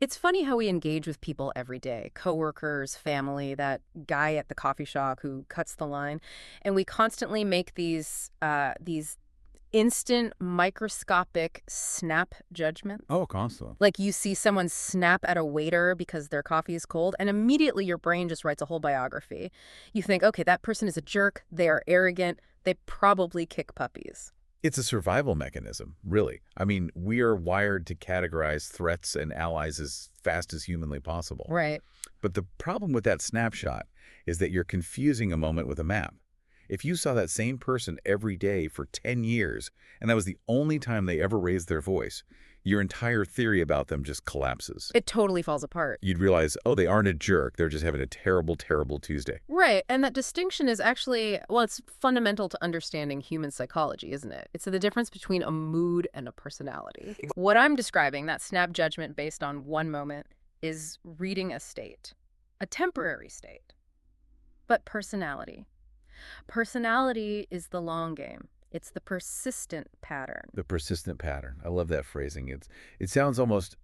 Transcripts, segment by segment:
It's funny how we engage with people every day, coworkers, family, that guy at the coffee shop who cuts the line, and we constantly make these instant microscopic snap judgments. Oh, constantly. Like you see someone snap at a waiter because their coffee is cold, and immediately your brain just writes a whole biography. You think, okay, that person is a jerk, they are arrogant, they probably kick puppies. It's a survival mechanism, really. I mean, we are wired to categorize threats and allies as fast as humanly possible. Right. But the problem with that snapshot is that you're confusing a moment with a map. If you saw that same person every day for 10 years, and that was the only time they ever raised their voice, your entire theory about them just collapses. It totally falls apart. You'd realize, oh, they aren't a jerk. They're just having a terrible, terrible Tuesday. Right, and that distinction is actually, well, it's fundamental to understanding human psychology, isn't it? It's the difference between a mood and a personality. What I'm describing, that snap judgment based on one moment, is reading a state, a temporary state. But personality. Personality is the long game. It's the persistent pattern. The persistent pattern. I love that phrasing. It sounds almost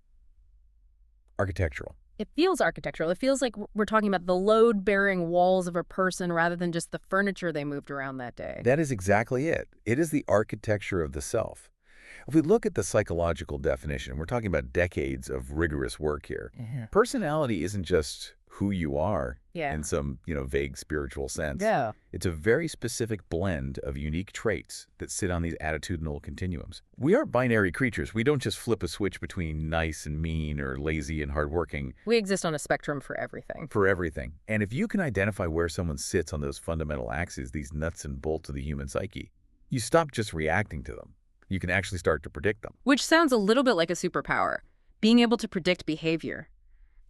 architectural. It feels architectural. It feels like we're talking about the load-bearing walls of a person rather than just the furniture they moved around that day. That is exactly it. It is the architecture of the self. If we look at the psychological definition, we're talking about decades of rigorous work here. Yeah. Personality isn't just who you are Yeah. in some, vague spiritual sense. Yeah. It's a very specific blend of unique traits that sit on these attitudinal continuums. We are binary creatures. We don't just flip a switch between nice and mean or lazy and hardworking We exist on a spectrum for everything. for everything. And if you can identify where someone sits on those fundamental axes, these nuts and bolts of the human psyche, you stop just reacting to them. You can actually start to predict them. Which sounds a little bit like a superpower, being able to predict behavior.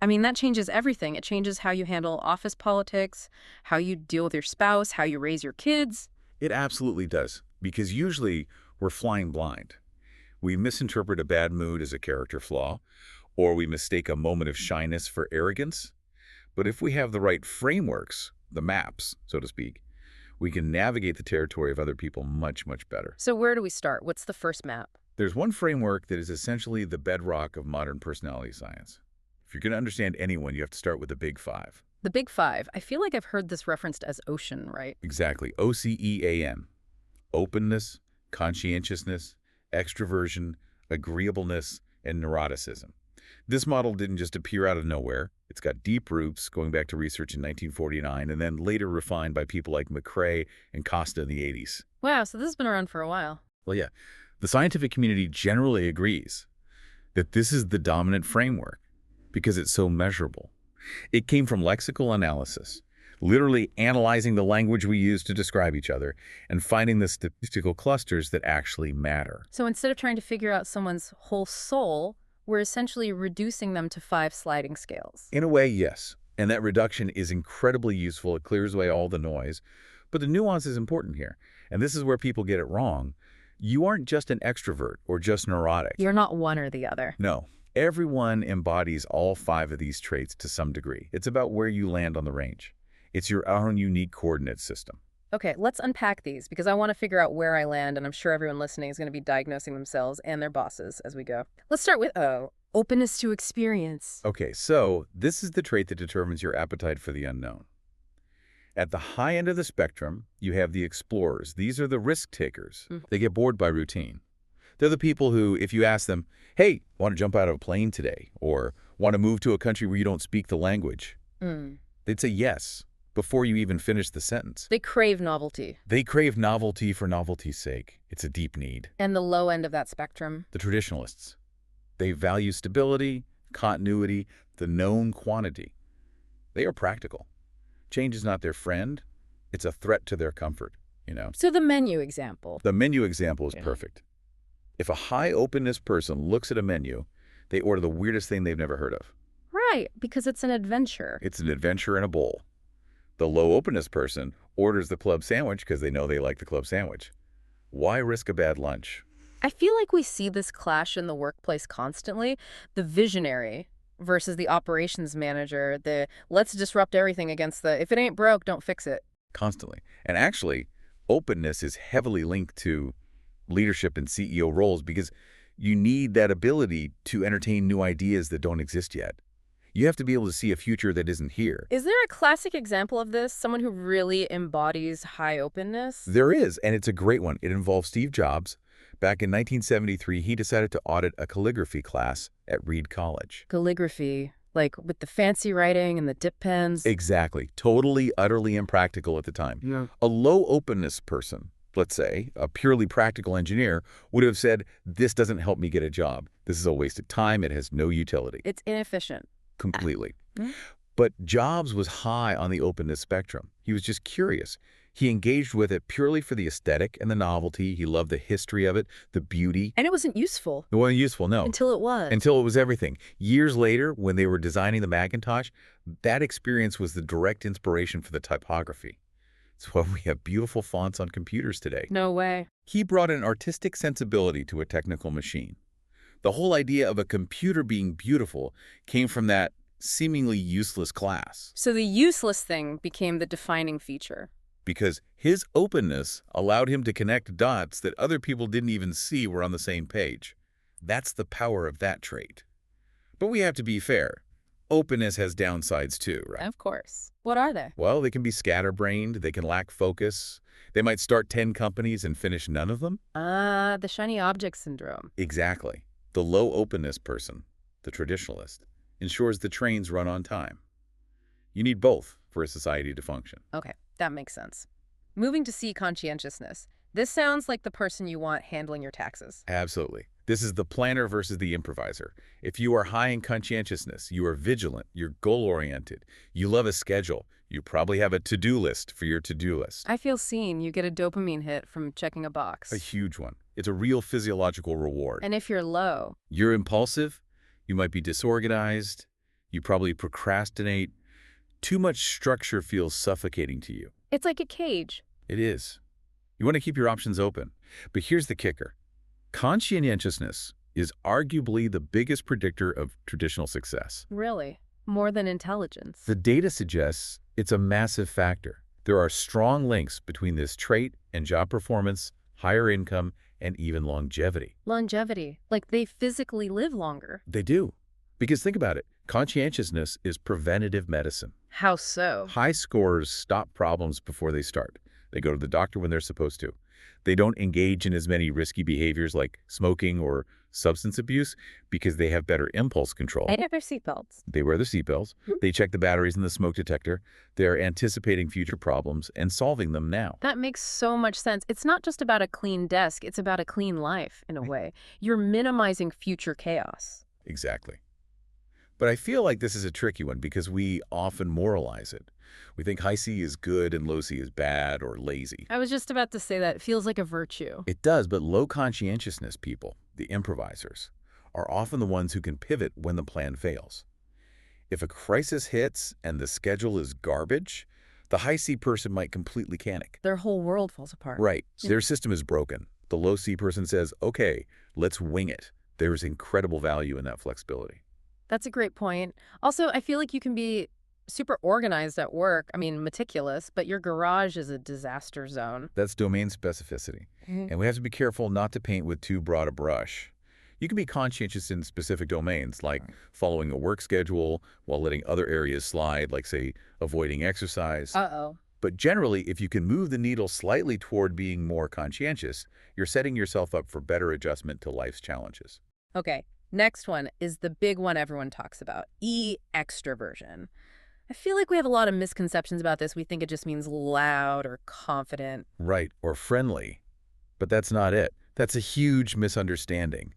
I mean, that changes everything. It changes how you handle office politics, how you deal with your spouse, how you raise your kids. It absolutely does, because usually we're flying blind. We misinterpret a bad mood as a character flaw, or we mistake a moment of shyness for arrogance. But if we have the right frameworks, the maps, so to speak, we can navigate the territory of other people much, much better. So where do we start? What's the first map? There's one framework that is essentially the bedrock of modern personality science. If you're going to understand anyone, you have to start with the Big Five. The Big Five. I feel like I've heard this referenced as ocean, right? Exactly. OCEAN. Openness, conscientiousness, extroversion, agreeableness, and neuroticism. This model didn't just appear out of nowhere. It's got deep roots going back to research in 1949 and then later refined by people like McCrae and Costa in the 80s. Wow, so this has been around for a while. Well, yeah, the scientific community generally agrees that this is the dominant framework because it's so measurable. It came from lexical analysis, literally analyzing the language we use to describe each other and finding the statistical clusters that actually matter. So instead of trying to figure out someone's whole soul, we're essentially reducing them to 5 sliding scales. In a way, yes. And that reduction is incredibly useful. It clears away all the noise. But the nuance is important here. And this is where people get it wrong. You aren't just an extrovert or just neurotic. You're not one or the other. No. Everyone embodies all 5 of these traits to some degree. It's about where you land on the range. It's your own unique coordinate system. Okay, let's unpack these because I want to figure out where I land, and I'm sure everyone listening is going to be diagnosing themselves and their bosses as we go. Let's start with O, openness to experience. Okay, so this is the trait that determines your appetite for the unknown. At the high end of the spectrum, you have the explorers. These are the risk takers. They get bored by routine. They're the people who, if you ask them, hey, want to jump out of a plane today? Or want to move to a country where you don't speak the language? They'd say yes before you even finish the sentence. They crave novelty. They crave novelty for novelty's sake. It's a deep need. And the low end of that spectrum? The traditionalists. They value stability, continuity, the known quantity. They are practical. Change is not their friend. It's a threat to their comfort, So the menu example. The menu example is perfect. If a high openness person looks at a menu, they order the weirdest thing they've never heard of. Right, because it's an adventure. It's an adventure in a bowl. The low openness person orders the club sandwich because they know they like the club sandwich. Why risk a bad lunch? I feel like we see this clash in the workplace constantly. The visionary versus the operations manager, the let's disrupt everything against the if it ain't broke, don't fix it. Constantly. And actually, openness is heavily linked to leadership and CEO roles because You need that ability to entertain new ideas that don't exist yet. You have to be able to see a future that isn't here. Is there a classic example of this? Someone who really embodies high openness? There is, and it's a great one. It involves Steve Jobs. Back in 1973, he decided to audit a calligraphy class at Reed College. Calligraphy, like with the fancy writing and the dip pens. Exactly. Totally, utterly impractical at the time. Yeah. A low openness person, let's say, a purely practical engineer, would have said, this doesn't help me get a job. This is a waste of time. It has no utility. It's inefficient. Completely. Mm. But Jobs was high on the openness spectrum. He was just curious. He engaged with it purely for the aesthetic and the novelty. He loved the history of it, the beauty. And it wasn't useful. It wasn't useful, no. Until it was. Until it was everything. Years later, when they were designing the Macintosh, that experience was the direct inspiration for the typography. It's why we have beautiful fonts on computers today. No way. He brought an artistic sensibility to a technical machine. The whole idea of a computer being beautiful came from that seemingly useless class. So the useless thing became the defining feature. Because his openness allowed him to connect dots that other people didn't even see were on the same page. That's the power of that trait. But we have to be fair. Openness has downsides too, right? Of course. What are they? Well, they can be scatterbrained, they can lack focus. They might start 10 companies and finish none of them. The shiny object syndrome. Exactly. The low openness person, the traditionalist, ensures the trains run on time. You need both for a society to function. Okay, that makes sense. Moving to C, conscientiousness. This sounds like the person you want handling your taxes. Absolutely. This is the planner versus the improviser. If you are high in conscientiousness, you are vigilant, you're goal-oriented, you love a schedule, you probably have a to-do list for your to-do list. I feel seen. You get a dopamine hit from checking a box. A huge one. It's a real physiological reward. And if you're low? You're impulsive, you might be disorganized, you probably procrastinate. Too much structure feels suffocating to you. It's like a cage. It is. You want to keep your options open. But here's the kicker. Conscientiousness is arguably the biggest predictor of traditional success. Really? More than intelligence. The data suggests it's a massive factor. There are strong links between this trait and job performance, higher income, and even longevity. Longevity. Like they physically live longer. They do. Because think about it. Conscientiousness is preventative medicine. How so? High scorers stop problems before they start. They go to the doctor when they're supposed to. They don't engage in as many risky behaviors like smoking or substance abuse because they have better impulse control. They have their seatbelts. They wear their seatbelts. They check the batteries in the smoke detector. They're anticipating future problems and solving them now. That makes so much sense. It's not just about a clean desk. It's about a clean life, in a way. You're minimizing future chaos. Exactly. But I feel like this is a tricky one because we often moralize it. We think high C is good and low C is bad or lazy. I was just about to say that. It feels like a virtue. It does, but low conscientiousness people, the improvisers, are often the ones who can pivot when the plan fails. If a crisis hits and the schedule is garbage, the high C person might completely panic. Their whole world falls apart. Right. Their system is broken. The low C person says, okay, let's wing it. There's incredible value in that flexibility. That's a great point. Also, I feel like you can be super organized at work. I mean, meticulous, but your garage is a disaster zone. That's domain specificity. And we have to be careful not to paint with too broad a brush. You can be conscientious in specific domains, like following a work schedule while letting other areas slide, like, say, avoiding exercise. Uh-oh. But generally, if you can move the needle slightly toward being more conscientious, you're setting yourself up for better adjustment to life's challenges. Okay, next one is the big one everyone talks about, E, extroversion. I feel like we have a lot of misconceptions about this. We think it just means loud or confident. Right, or friendly. But that's not it. That's a huge misunderstanding.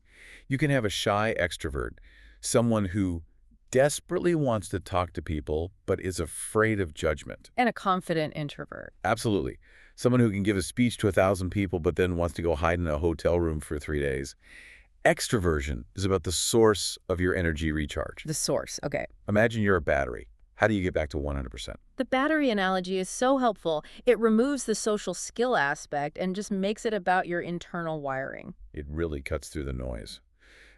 You can have a shy extrovert, someone who desperately wants to talk to people but is afraid of judgment. And a confident introvert. Absolutely. Someone who can give a speech to 1,000 people but then wants to go hide in a hotel room for 3 days. Extroversion is about the source of your energy recharge. The source, okay. Imagine you're a battery. How do you get back to 100%? The battery analogy is so helpful. It removes the social skill aspect and just makes it about your internal wiring. It really cuts through the noise.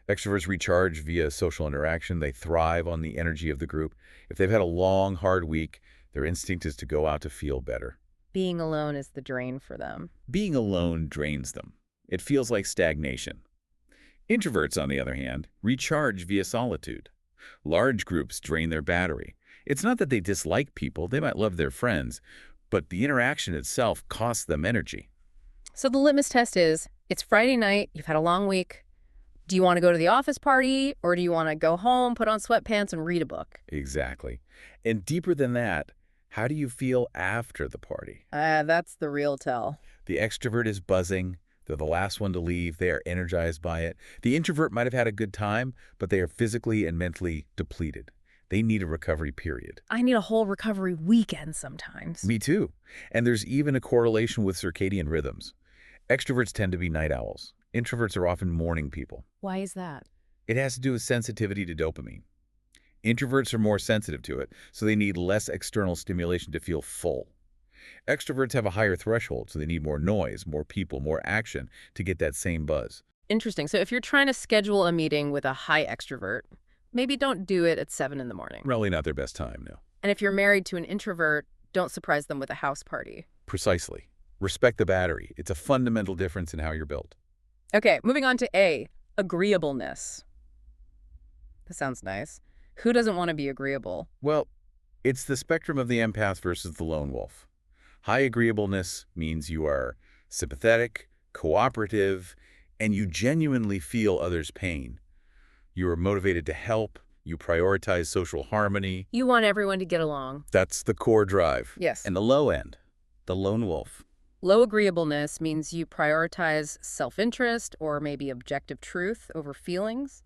Extroverts recharge via social interaction. They thrive on the energy of the group. If they've had a long, hard week, their instinct is to go out to feel better. Being alone is the drain for them. Being alone drains them. It feels like stagnation. Introverts, on the other hand, recharge via solitude. Large groups drain their battery. It's not that they dislike people, they might love their friends, but the interaction itself costs them energy. So the litmus test is, it's Friday night, you've had a long week. Do you want to go to the office party, or do you want to go home, put on sweatpants, and read a book? Exactly. And deeper than that, how do you feel after the party? That's the real tell. The extrovert is buzzing. They're the last one to leave. They are energized by it. The introvert might have had a good time, but they are physically and mentally depleted. They need a recovery period. I need a whole recovery weekend sometimes. Me too. And there's even a correlation with circadian rhythms. Extroverts tend to be night owls. Introverts are often morning people. Why is that? It has to do with sensitivity to dopamine. Introverts are more sensitive to it, so they need less external stimulation to feel full. Extroverts have a higher threshold, so they need more noise, more people, more action to get that same buzz. Interesting. So if you're trying to schedule a meeting with a high extrovert, maybe don't do it at 7 in the morning. Really not their best time, no. And if you're married to an introvert, don't surprise them with a house party. Precisely. Respect the battery. It's a fundamental difference in how you're built. Okay, moving on to A, agreeableness. That sounds nice. Who doesn't want to be agreeable? Well, it's the spectrum of the empath versus the lone wolf. High agreeableness means you are sympathetic, cooperative, and you genuinely feel others' pain. You are motivated to help. You prioritize social harmony. You want everyone to get along. That's the core drive. Yes. And the low end, the lone wolf. Low agreeableness means you prioritize self-interest or maybe objective truth over feelings.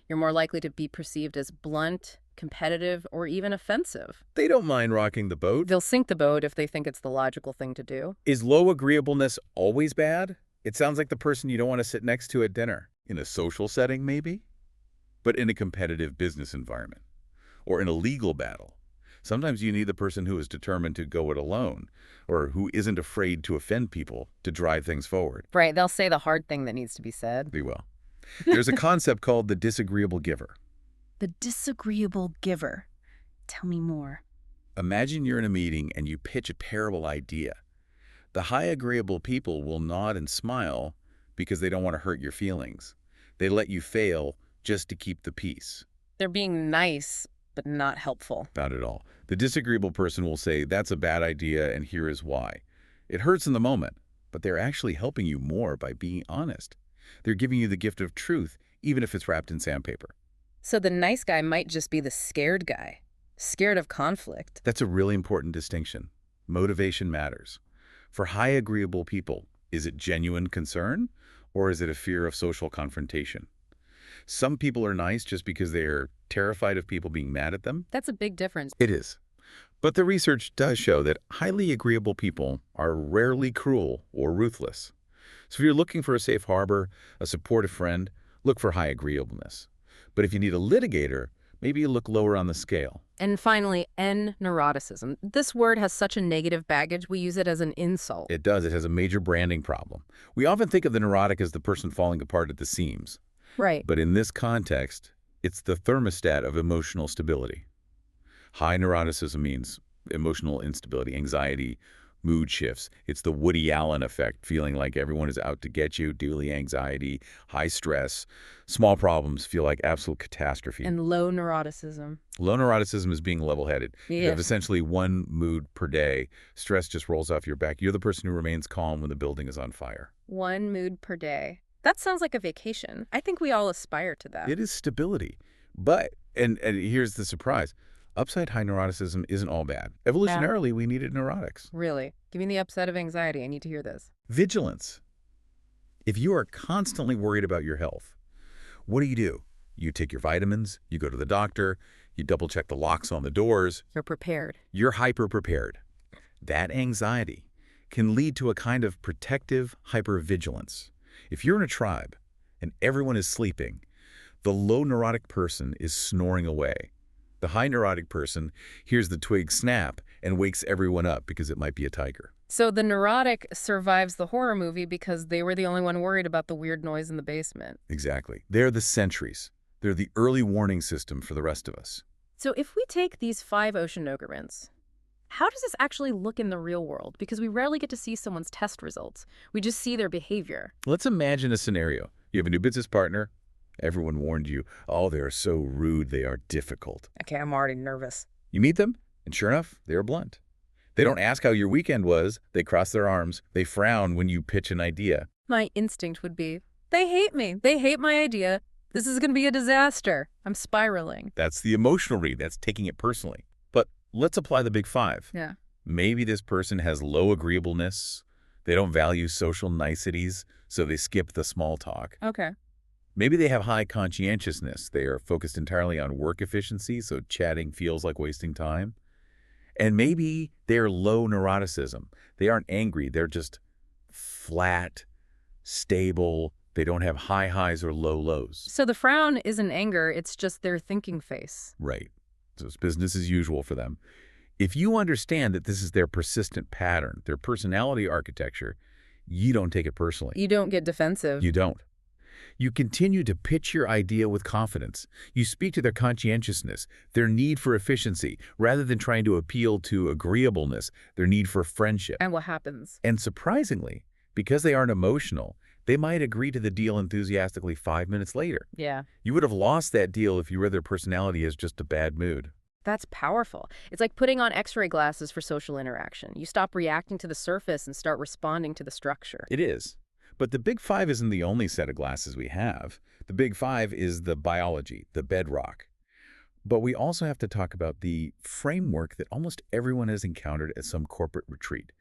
You're more likely to be perceived as blunt, competitive, or even offensive. They don't mind rocking the boat. They'll sink the boat if they think it's the logical thing to do. Is low agreeableness always bad? It sounds like the person you don't want to sit next to at dinner. In a social setting, maybe? But in a competitive business environment. Or in a legal battle. Sometimes you need the person who is determined to go it alone, or who isn't afraid to offend people to drive things forward. Right, they'll say the hard thing that needs to be said. They will. There's a concept called the disagreeable giver. The disagreeable giver. Tell me more. Imagine you're in a meeting and you pitch a terrible idea. The high agreeable people will nod and smile because they don't want to hurt your feelings. They let you fail just to keep the peace. They're being nice, but not helpful. Not at all. The disagreeable person will say, that's a bad idea and here is why. It hurts in the moment, but they're actually helping you more by being honest. They're giving you the gift of truth, even if it's wrapped in sandpaper. So the nice guy might just be the scared guy, scared of conflict. That's a really important distinction. Motivation matters. For high agreeable people, is it genuine concern or is it a fear of social confrontation? Some people are nice just because they're terrified of people being mad at them. That's a big difference. It is. But the research does show that highly agreeable people are rarely cruel or ruthless. So if you're looking for a safe harbor, a supportive friend, look for high agreeableness. But if you need a litigator, maybe you look lower on the scale. And finally, N, neuroticism. This word has such a negative baggage, we use it as an insult. It does. It has a major branding problem. We often think of the neurotic as the person falling apart at the seams. Right. But in this context, it's the thermostat of emotional stability. High neuroticism means emotional instability, anxiety, mood shifts. It's the Woody Allen effect, feeling like everyone is out to get you, daily anxiety, high stress. Small problems feel like absolute catastrophe. And low neuroticism. Low neuroticism is being level-headed. You Yes. have essentially one mood per day. Stress just rolls off your back. You're the person who remains calm when the building is on fire. One mood per day. That sounds like a vacation. I think we all aspire to that. It is stability. But, and here's the surprise, upside high neuroticism isn't all bad. Evolutionarily, we needed neurotics. Really? Give me the upside of anxiety. I need to hear this. Vigilance. If you are constantly worried about your health, what do? You take your vitamins, you go to the doctor, you double-check the locks on the doors. You're prepared. You're hyper-prepared. That anxiety can lead to a kind of protective hypervigilance. If you're in a tribe and everyone is sleeping, the low neurotic person is snoring away. The high neurotic person hears the twig snap and wakes everyone up because it might be a tiger. So the neurotic survives the horror movie because they were the only one worried about the weird noise in the basement. Exactly. They're the sentries. They're the early warning system for the rest of us. So if we take these 5 oceanographers, how does this actually look in the real world? Because we rarely get to see someone's test results. We just see their behavior. Let's imagine a scenario. You have a new business partner, Everyone warned you, oh, they are so rude, they are difficult. Okay, I'm already nervous. You meet them, and sure enough, they are blunt. They don't ask how your weekend was. They cross their arms. They frown when you pitch an idea. My instinct would be, they hate me. They hate my idea. This is going to be a disaster. I'm spiraling. That's the emotional read. That's taking it personally. But let's apply the big five. Yeah. Maybe this person has low agreeableness. They don't value social niceties, so they skip the small talk. Okay. Maybe they have high conscientiousness. They are focused entirely on work efficiency, so chatting feels like wasting time. And maybe they're low neuroticism. They aren't angry. They're just flat, stable. They don't have high highs or low lows. So the frown isn't anger. It's just their thinking face. Right. So it's business as usual for them. If you understand that this is their persistent pattern, their personality architecture, you don't take it personally. You don't get defensive. You don't. You continue to pitch your idea with confidence. You speak to their conscientiousness, their need for efficiency, rather than trying to appeal to agreeableness, their need for friendship. And what happens? And surprisingly, because they aren't emotional, they might agree to the deal enthusiastically 5 minutes later. Yeah. You would have lost that deal if you read their personality as just a bad mood. That's powerful. It's like putting on X-ray glasses for social interaction. You stop reacting to the surface and start responding to the structure. It is. But the big five isn't the only set of glasses we have. The big five is the biology, the bedrock. But we also have to talk about the framework that almost everyone has encountered at some corporate retreat,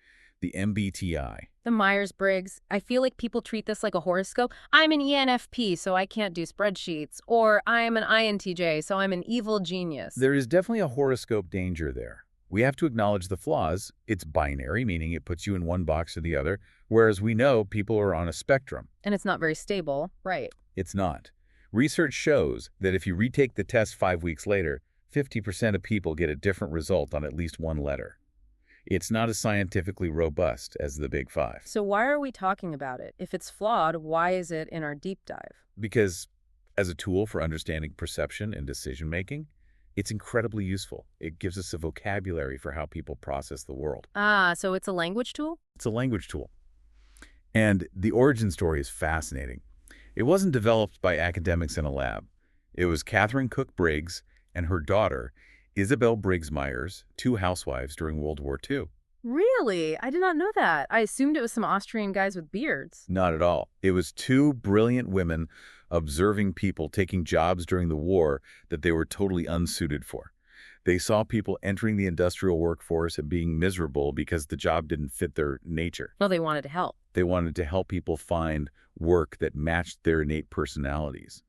the MBTI. The Myers-Briggs. I feel like people treat this like a horoscope. I'm an ENFP, so I can't do spreadsheets. Or I'm an INTJ, so I'm an evil genius. There is definitely a horoscope danger there. We have to acknowledge the flaws. It's binary, meaning it puts you in one box or the other, whereas we know people are on a spectrum. And it's not very stable, right? It's not. Research shows that if you retake the test 5 weeks later, 50% of people get a different result on at least one letter. It's not as scientifically robust as the big five. So why are we talking about it? If it's flawed, why is it in our deep dive? Because as a tool for understanding perception and decision-making, it's incredibly useful. It gives us a vocabulary for how people process the world. Ah, so it's a language tool? It's a language tool. And the origin story is fascinating. It wasn't developed by academics in a lab. It was Catherine Cook Briggs and her daughter, Isabel Briggs Myers, two housewives during World War II. Really? I did not know that. I assumed it was some Austrian guys with beards. Not at all. It was two brilliant women observing people taking jobs during the war that they were totally unsuited for. They saw people entering the industrial workforce and being miserable because the job didn't fit their nature. Well, they wanted to help. They wanted to help people find work that matched their innate personalities.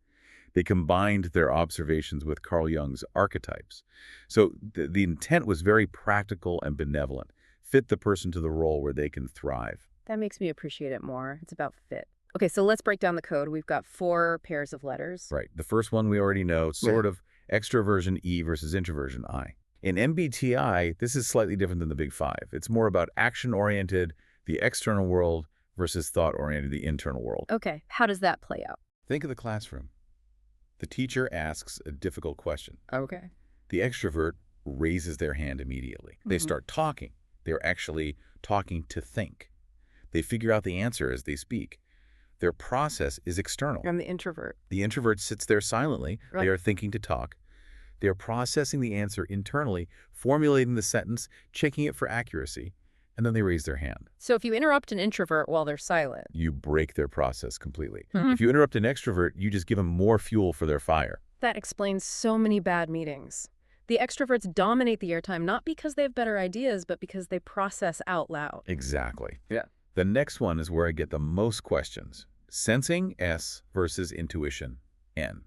They combined their observations with Carl Jung's archetypes. So the intent was very practical and benevolent. Fit the person to the role where they can thrive. That makes me appreciate it more. It's about fit. Okay, so let's break down the code. We've got 4 pairs of letters. Right. The first one we already know, sort of extroversion E versus introversion I. In MBTI, this is slightly different than the big five. It's more about action-oriented, the external world, versus thought-oriented, the internal world. Okay, how does that play out? Think of the classroom. The teacher asks a difficult question. Okay. The extrovert raises their hand immediately. They start talking. They're actually talking to think. They figure out the answer as they speak. Their process is external. I'm the introvert. The introvert sits there silently. Right. They are thinking to talk. They are processing the answer internally, formulating the sentence, checking it for accuracy, and then they raise their hand. So if you interrupt an introvert while they're silent, You break their process completely. If you interrupt an extrovert, you just give them more fuel for their fire. that explains so many bad meetings. The extroverts dominate the airtime not because they have better ideas, but because they process out loud. Exactly. Yeah. The next one is where I get the most questions. Sensing, S, versus intuition, N.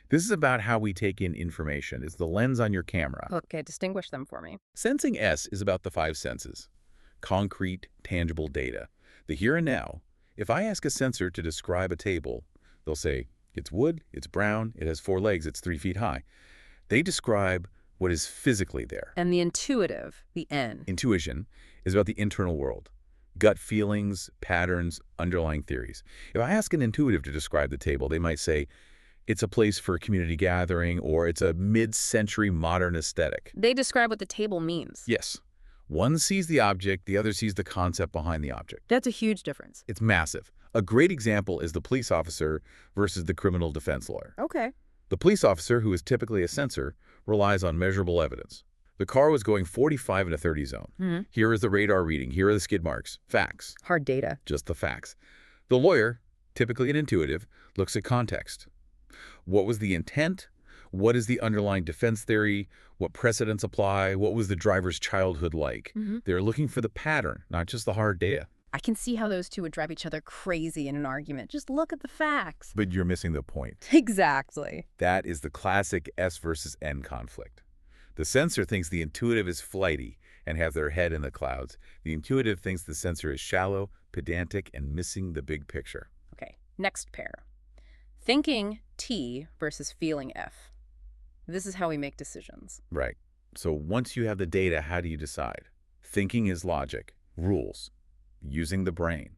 This is about how we take in information. It's the lens on your camera. Okay, distinguish them for me. Sensing, S, is about the 5 senses. Concrete, tangible data. The here and now. If I ask a sensor to describe a table, they'll say, it's wood, it's brown, it has 4 legs, it's 3 feet high. They describe what is physically there. And the intuitive, the N. Intuition is about the internal world. Gut feelings, patterns, underlying theories. If I ask an intuitive to describe the table, they might say, it's a place for a community gathering, or it's a mid-century modern aesthetic. They describe what the table means. Yes. One sees the object, the other sees the concept behind the object. That's a huge difference. It's massive. A great example is the police officer versus the criminal defense lawyer. Okay. The police officer, who is typically a censor, relies on measurable evidence. The car was going 45 in a 30 zone. Hmm. Here is the radar reading. Here are the skid marks. Facts. Hard data. Just the facts. The lawyer, typically an intuitive, looks at context. What was the intent? What is the underlying defense theory? What precedents apply? What was the driver's childhood like? They're looking for the pattern, not just the hard data. I can see how those two would drive each other crazy in an argument. Just look at the facts. But you're missing the point. Exactly. That is the classic S versus N conflict. The censor thinks the intuitive is flighty and has their head in the clouds. The intuitive thinks the censor is shallow, pedantic, and missing the big picture. Okay, next pair. Thinking T versus feeling F. This is how we make decisions. Right. So once you have the data, how do you decide? Thinking is logic, rules, using the brain.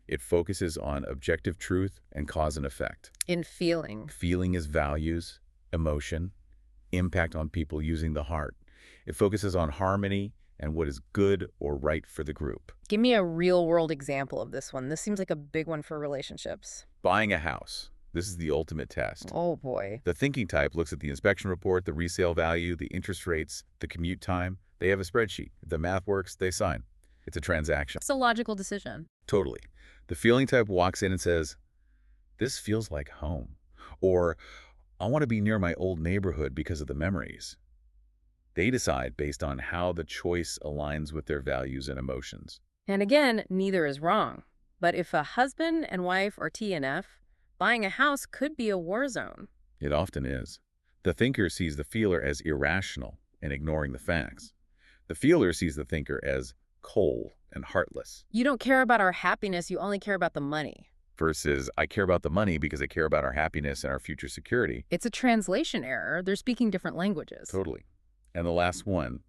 It focuses on objective truth and cause and effect. In feeling. Feeling is values, emotion, impact on people using the heart. It focuses on harmony and what is good or right for the group. Give me a real-world example of this one. This seems like a big one for relationships. Buying a house. This is the ultimate test. Oh, boy. The thinking type looks at the inspection report, the resale value, the interest rates, the commute time. They have a spreadsheet. If the math works, they sign. It's a transaction. It's a logical decision. Totally. The feeling type walks in and says, this feels like home. Or, I want to be near my old neighborhood because of the memories. They decide based on how the choice aligns with their values and emotions. And again, neither is wrong. But if a husband and wife are T and F, buying a house could be a war zone. It often is. The thinker sees the feeler as irrational and ignoring the facts. The feeler sees the thinker as cold and heartless. You don't care about our happiness, you only care about the money. Versus, I care about the money because I care about our happiness and our future security. It's a translation error. They're speaking different languages. Totally. And the last one,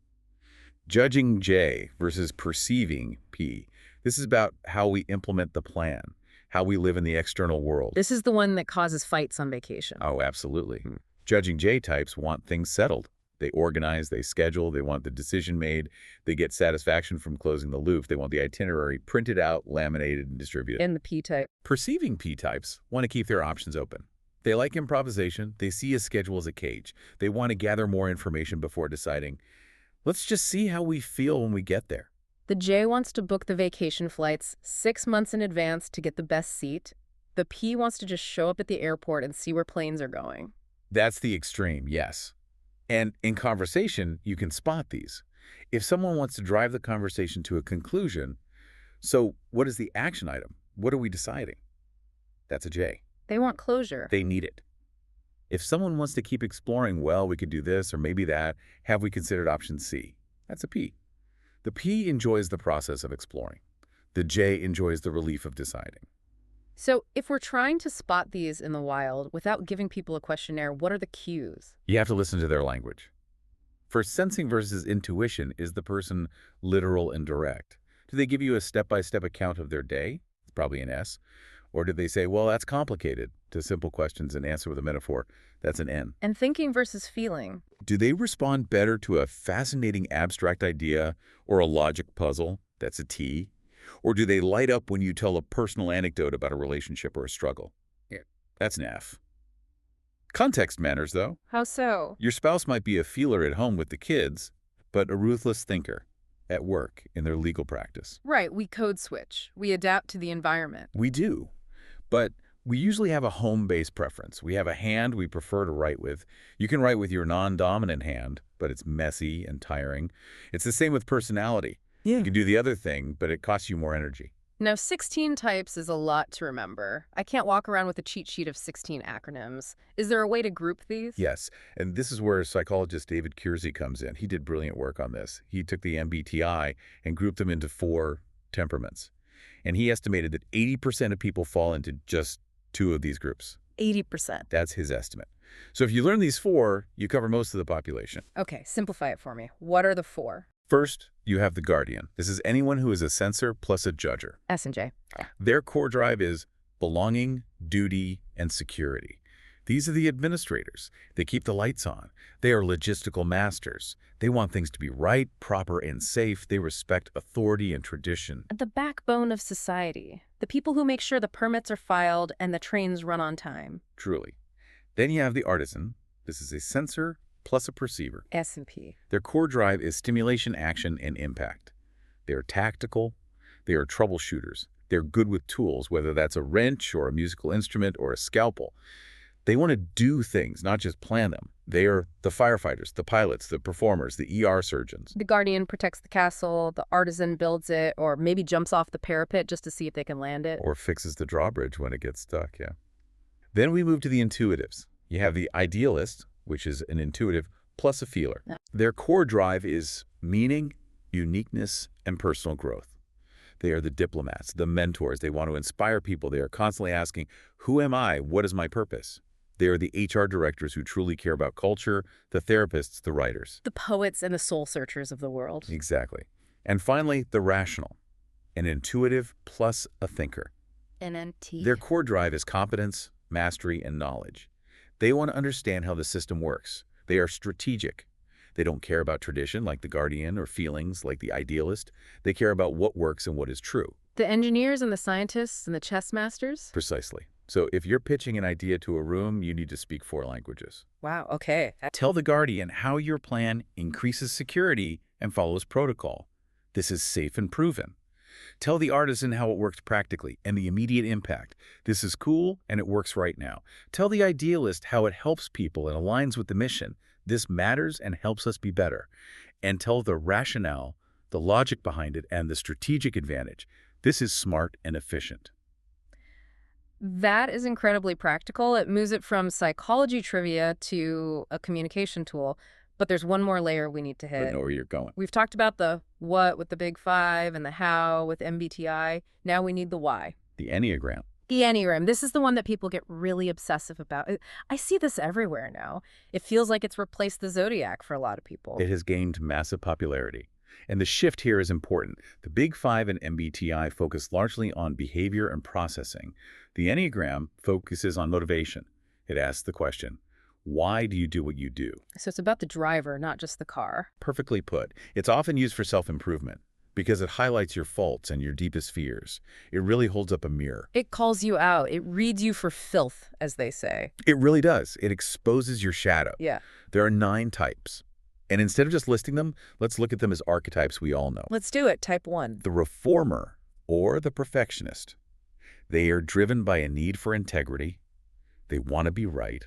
judging J versus perceiving P. This is about how we implement the plan, how we live in the external world. This is the one that causes fights on vacation. Oh, absolutely. Judging J types want things settled. They organize, they schedule, they want the decision made, they get satisfaction from closing the loop, they want the itinerary printed out, laminated, and distributed. In the P type. Perceiving P types want to keep their options open. They like improvisation, they see a schedule as a cage. They want to gather more information before deciding, let's just see how we feel when we get there. The J wants to book the vacation flights 6 months in advance to get the best seat. The P wants to just show up at the airport and see where planes are going. That's the extreme, yes. And in conversation, you can spot these. If someone wants to drive the conversation to a conclusion, so what is the action item? What are we deciding? That's a J. They want closure. They need it. If someone wants to keep exploring, well, we could do this or maybe that, have we considered option C? That's a P. The P enjoys the process of exploring. The J enjoys the relief of deciding. So if we're trying to spot these in the wild without giving people a questionnaire, what are the cues? You have to listen to their language. For sensing versus intuition, is the person literal and direct? Do they give you a step-by-step account of their day? It's probably an S. Or do they say, well, that's complicated, to simple questions and answer with a metaphor? That's an N. And thinking versus feeling. Do they respond better to a fascinating abstract idea or a logic puzzle? That's a T. Or do they light up when you tell a personal anecdote about a relationship or a struggle? Yeah. That's an F. Context matters, though. How so? Your spouse might be a feeler at home with the kids, but a ruthless thinker at work in their legal practice. Right, we code switch. We adapt to the environment. We do, but we usually have a home-based preference. We have a hand we prefer to write with. You can write with your non-dominant hand, but it's messy and tiring. It's the same with personality. Yeah. You can do the other thing, but it costs you more energy. Now, 16 types is a lot to remember. I can't walk around with a cheat sheet of 16 acronyms. Is there a way to group these? Yes, and this is where psychologist David Kiersey comes in. He did brilliant work on this. He took the MBTI and grouped them into 4 temperaments. And he estimated that 80% of people fall into just 2 of these groups. 80%. That's his estimate. So if you learn these 4, you cover most of the population. Okay, simplify it for me. What are the 4? First, you have the guardian. This is anyone who is a censor plus a judger. S and J. Their core drive is belonging, duty, and security. These are the administrators. They keep the lights on. They are logistical masters. They want things to be right, proper, and safe. They respect authority and tradition. The backbone of society. The people who make sure the permits are filed and the trains run on time. Truly. Then you have the artisan. This is a sensor plus a perceiver. S&P. Their core drive is stimulation, action, and impact. They are tactical. They are troubleshooters. They're good with tools, whether that's a wrench or a musical instrument or a scalpel. They want to do things, not just plan them. They are the firefighters, the pilots, the performers, the ER surgeons. The guardian protects the castle, the artisan builds it, or maybe jumps off the parapet just to see if they can land it. Or fixes the drawbridge when it gets stuck, yeah. Then we move to the intuitives. You have the idealist, which is an intuitive plus a feeler. Yeah. Their core drive is meaning, uniqueness, and personal growth. They are the diplomats, the mentors. They want to inspire people. They are constantly asking, who am I? What is my purpose? They are the HR directors who truly care about culture, the therapists, the writers. The poets and the soul searchers of the world. Exactly. And finally, the rational, an intuitive plus a thinker. NNT. Their core drive is competence, mastery, and knowledge. They want to understand how the system works. They are strategic. They don't care about tradition like the guardian or feelings like the idealist. They care about what works and what is true. The engineers and the scientists and the chess masters? Precisely. So if you're pitching an idea to a room, you need to speak 4 languages. Wow, okay. Tell the guardian how your plan increases security and follows protocol. This is safe and proven. Tell the artisan how it works practically and the immediate impact. This is cool and it works right now. Tell the idealist how it helps people and aligns with the mission. This matters and helps us be better. And tell the rationale, the logic behind it, and the strategic advantage. This is smart and efficient. That is incredibly practical. It moves it from psychology trivia to a communication tool. But there's one more layer we need to hit. I know where you're going. We've talked about the what with the big 5 and the how with MBTI. Now we need the why. The Enneagram. The Enneagram. This is the one that people get really obsessive about. I see this everywhere now. It feels like it's replaced the Zodiac for a lot of people. It has gained massive popularity. And the shift here is important. The Big 5 and MBTI focus largely on behavior and processing. The Enneagram focuses on motivation. It asks the question, why do you do what you do? So it's about the driver, not just the car. Perfectly put. It's often used for self-improvement because it highlights your faults and your deepest fears. It really holds up a mirror. It calls you out. It reads you for filth, as they say. It really does. It exposes your shadow. Yeah. There are 9 types. And instead of just listing them, let's look at them as archetypes we all know. Let's do it. Type 1. The reformer or the perfectionist. They are driven by a need for integrity. They want to be right.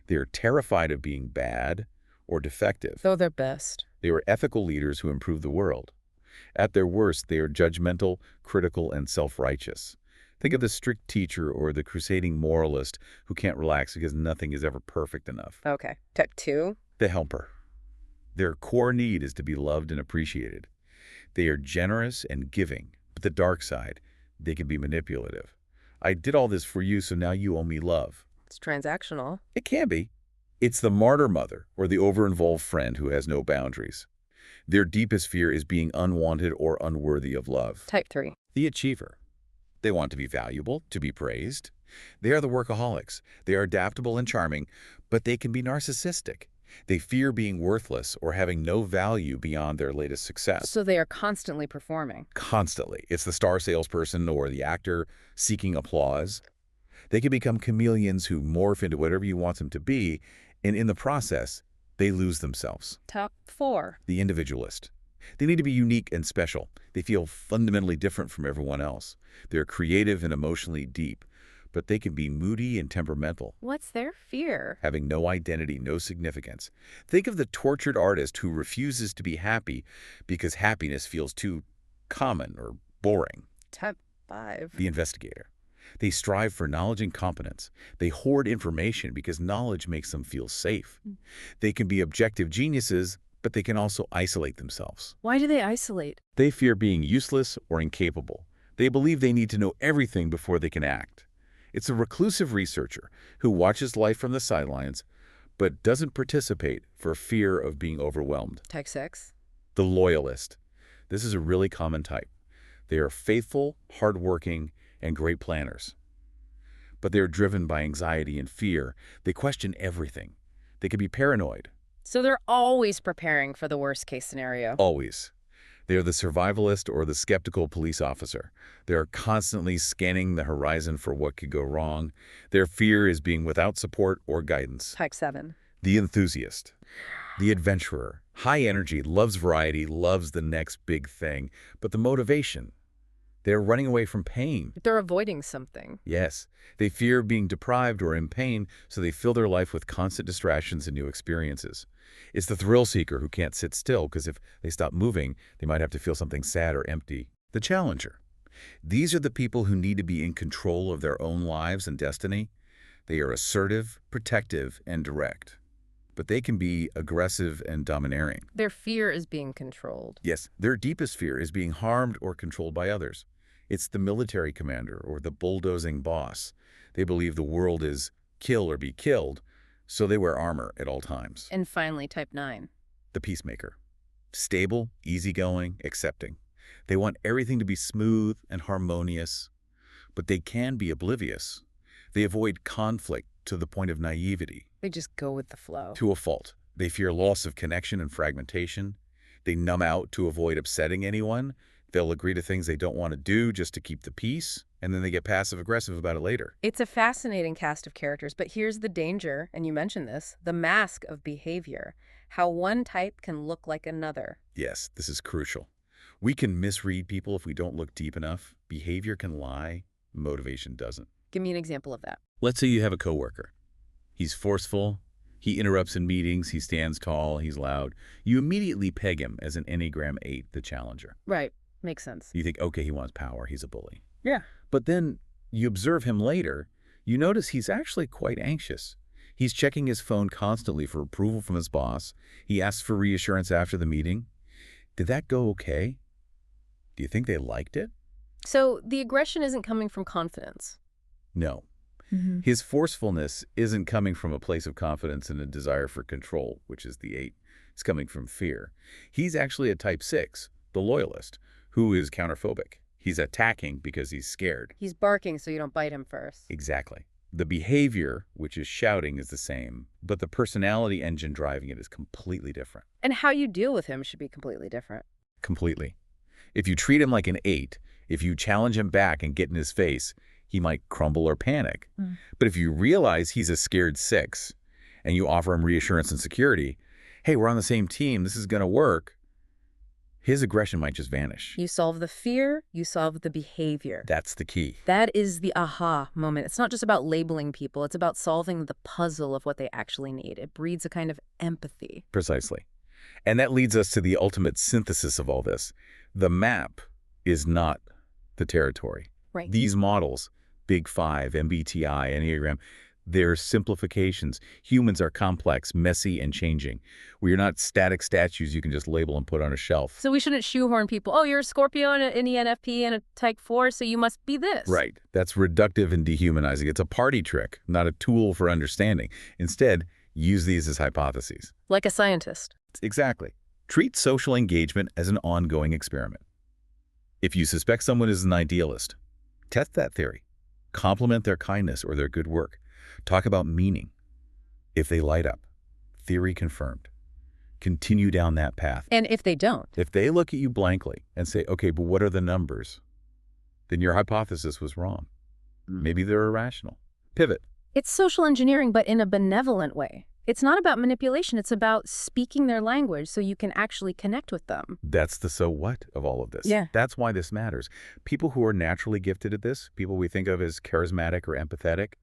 They are terrified of being bad or defective. Though they're best. They are ethical leaders who improve the world. At their worst, they are judgmental, critical, and self-righteous. Think of the strict teacher or the crusading moralist who can't relax because nothing is ever perfect enough. Okay. Type 2. The helper. Their core need is to be loved and appreciated. They are generous and giving, but the dark side, they can be manipulative. I did all this for you, so now you owe me love. It's transactional. It can be. It's the martyr mother or the over-involved friend who has no boundaries. Their deepest fear is being unwanted or unworthy of love. Type 3. The achiever. They want to be valuable, to be praised. They are the workaholics. They are adaptable and charming, but they can be narcissistic. They fear being worthless or having no value beyond their latest success. So they are constantly performing. Constantly. It's the star salesperson or the actor seeking applause. They can become chameleons who morph into whatever you want them to be, and in the process, they lose themselves. Top 4. The individualist. They need to be unique and special. They feel fundamentally different from everyone else. They're creative and emotionally deep, but they can be moody and temperamental. What's their fear? Having no identity, no significance. Think of the tortured artist who refuses to be happy because happiness feels too common or boring. Top 5. The investigator. They strive for knowledge and competence. They hoard information because knowledge makes them feel safe. They can be objective geniuses, but they can also isolate themselves. Why do they isolate? They fear being useless or incapable. They believe they need to know everything before they can act. It's a reclusive researcher who watches life from the sidelines, but doesn't participate for fear of being overwhelmed. Type 6. The loyalist. This is a really common type. They are faithful, hardworking, and great planners. but they're driven by anxiety and fear. They question everything. They can be paranoid. So they're always preparing for the worst case scenario. Always. They are the survivalist or the skeptical police officer. They are constantly scanning the horizon for what could go wrong. Their fear is being without support or guidance. Type 7. The enthusiast. The adventurer. High energy, loves variety, loves the next big thing. But the motivation, they're running away from pain. They're avoiding something. Yes, they fear being deprived or in pain, so they fill their life with constant distractions and new experiences. It's the thrill seeker who can't sit still because if they stop moving, they might have to feel something sad or empty. The challenger. These are the people who need to be in control of their own lives and destiny. They are assertive, protective, and direct. But they can be aggressive and domineering. Their fear is being controlled. Yes, their deepest fear is being harmed or controlled by others. It's the military commander or the bulldozing boss. They believe the world is kill or be killed, so they wear armor at all times. And finally, type 9. The peacemaker. Stable, easygoing, accepting. They want everything to be smooth and harmonious, but they can be oblivious. They avoid conflict to the point of naivety. They just go with the flow. To a fault. They fear loss of connection and fragmentation. They numb out to avoid upsetting anyone. They'll agree to things they don't want to do just to keep the peace, and then they get passive-aggressive about it later. It's a fascinating cast of characters, but here's the danger, and you mentioned this, the mask of behavior. How one type can look like another. Yes, this is crucial. We can misread people if we don't look deep enough. Behavior can lie, motivation doesn't. Give me an example of that. Let's say you have a coworker. He's forceful, he interrupts in meetings, he stands tall, he's loud. You immediately peg him as an Enneagram 8, the challenger. Right. Makes sense. You think, okay, he wants power, he's a bully. Yeah. But then you observe him later, you notice he's actually quite anxious. He's checking his phone constantly for approval from his boss. He asks for reassurance after the meeting. Did that go okay? Do you think they liked it? So the aggression isn't coming from confidence. No. His forcefulness isn't coming from a place of confidence and a desire for control, which is the 8. It's coming from fear. He's actually a type 6, the loyalist, who is counterphobic. He's attacking because he's scared. He's barking so you don't bite him first. Exactly. The behavior, which is shouting, is the same, but the personality engine driving it is completely different. And how you deal with him should be completely different. Completely. If you treat him like an 8, if you challenge him back and get in his face, he might crumble or panic. But if you realize he's a scared 6 and you offer him reassurance and security, hey, we're on the same team, this is going to work, his aggression might just vanish. You solve the fear, you solve the behavior. That's the key. That is the aha moment. It's not just about labeling people. It's about solving the puzzle of what they actually need. It breeds a kind of empathy. Precisely. And that leads us to the ultimate synthesis of all this. The map is not the territory. Right. These models, Big 5, MBTI, Enneagram, they're simplifications. Humans are complex, messy, and changing. We are not static statues you can just label and put on a shelf. So we shouldn't shoehorn people. Oh, you're a Scorpio and an ENFP and a type 4, so you must be this. Right. That's reductive and dehumanizing. It's a party trick, not a tool for understanding. Instead, use these as hypotheses. Like a scientist. Exactly. Treat social engagement as an ongoing experiment. If you suspect someone is an idealist, test that theory. Compliment their kindness or their good work. Talk about meaning. If they light up, theory confirmed. Continue down that path. And if they don't? If they look at you blankly and say, okay, but what are the numbers? Then your hypothesis was wrong. Maybe they're irrational. Pivot. It's social engineering, but in a benevolent way. It's not about manipulation. It's about speaking their language so you can actually connect with them. That's the so what of all of this. Yeah. That's why this matters. People who are naturally gifted at this, people we think of as charismatic or empathetic,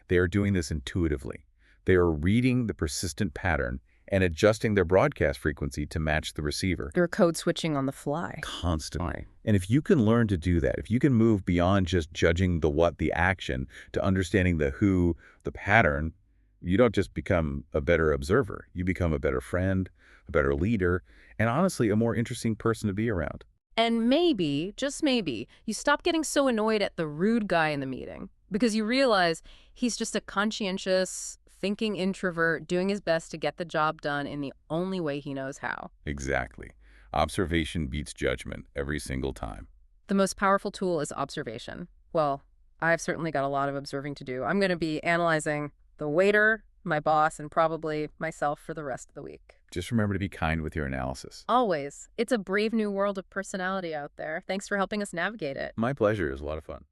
they are doing this intuitively. They are reading the persistent pattern and adjusting their broadcast frequency to match the receiver. They're code switching on the fly. Constantly. And if you can learn to do that, if you can move beyond just judging the what, the action, to understanding the who, the pattern, you don't just become a better observer. You become a better friend, a better leader, and honestly, a more interesting person to be around. And maybe, just maybe, you stop getting so annoyed at the rude guy in the meeting because you realize he's just a conscientious, thinking introvert doing his best to get the job done in the only way he knows how. Exactly. Observation beats judgment every single time. The most powerful tool is observation. Well, I've certainly got a lot of observing to do. I'm going to be analyzing the waiter, my boss, and probably myself for the rest of the week. Just remember to be kind with your analysis. Always. It's a brave new world of personality out there. Thanks for helping us navigate it. My pleasure. It was a lot of fun.